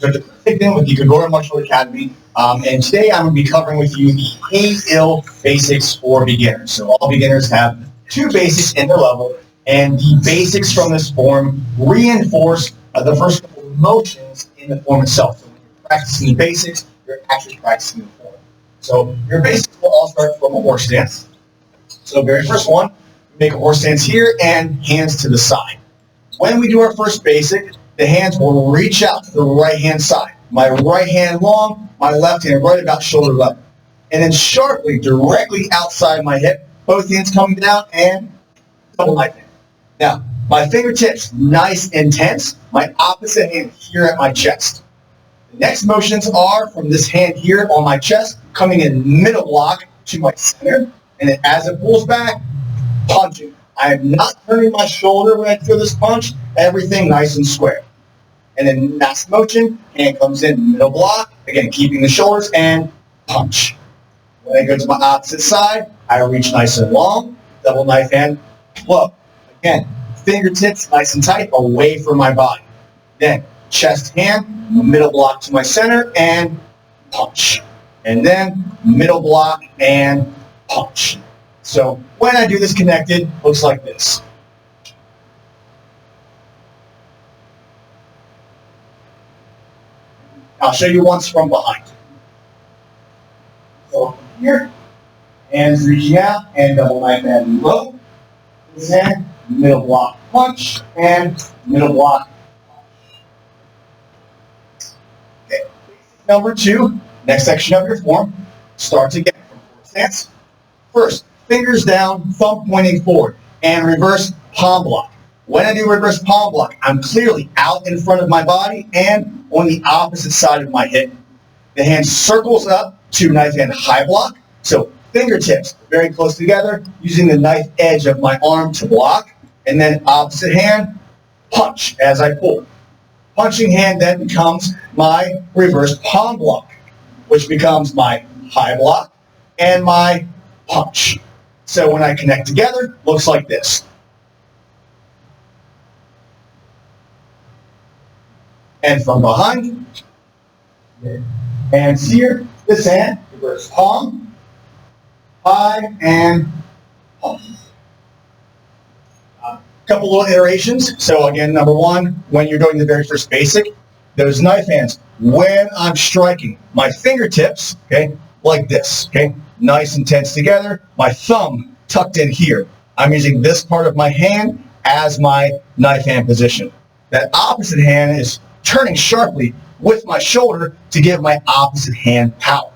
So just take in with the Kagura Martial Academy, and today I'm going to be covering with you the Hae Ill basics for beginners. So all beginners have 2 basics in their level, and the basics from this form reinforce the first couple of motions in the form itself. So when you're practicing the basics, you're actually practicing the form. So your basics will all start from a horse stance. So very first one, make a horse stance here and hands to the side. When we do our first basic, the hands will reach out to the right-hand side. My right hand long, my left hand right about shoulder level. And then sharply, directly outside my hip, both hands coming down and double knife hand. Now, my fingertips, nice and tense. My opposite hand here at my chest. The next motions are from this hand here on my chest, coming in middle block to my center. And then as it pulls back, punching. I am not turning my shoulder when I feel this punch. Everything nice and square. And then next motion, hand comes in middle block, again keeping the shoulders, and punch. When I go to my opposite side, I reach nice and long, double knife hand, flow. Again, fingertips nice and tight, away from my body. Then chest hand, middle block to my center, and punch. And then middle block and punch. So when I do this connected, it looks like this. I'll show you once from behind. So here, hands reaching out and double knife hand low. This hand, middle block punch and middle block punch. Okay. Number 2, next section of your form, starts again from horse stance. First, fingers down, thumb pointing forward, and reverse palm block. When I do reverse palm block, I'm clearly out in front of my body and on the opposite side of my hip. The hand circles up to knife hand high block. So fingertips very close together, using the knife edge of my arm to block. And then opposite hand, punch as I pull. Punching hand then becomes my reverse palm block, which becomes my high block and my punch. So when I connect together, looks like this. And from behind, hands here, this hand, reverse palm, high, and palm. Couple little iterations. So again, number 1, when you're doing the very first basic, those knife hands, when I'm striking, my fingertips, okay, like this, okay, nice and tense together, my thumb tucked in here. I'm using this part of my hand as my knife hand position. That opposite hand is turning sharply with my shoulder to give my opposite hand power.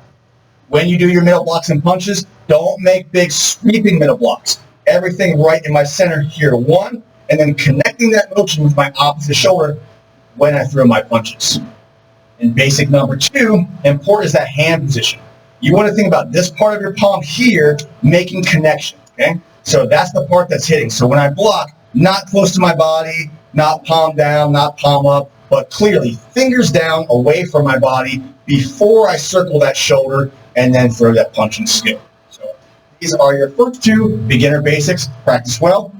When you do your middle blocks and punches, don't make big sweeping middle blocks. Everything right in my center here, 1, and then connecting that motion with my opposite shoulder when I throw my punches. And basic number 2, important is that hand position. You want to think about this part of your palm here making connection, okay? So that's the part that's hitting. So when I block, not close to my body, not palm down, not palm up, but clearly fingers down away from my body before I circle that shoulder and then throw that punch and skill. So these are your first 2 beginner basics. Practice well.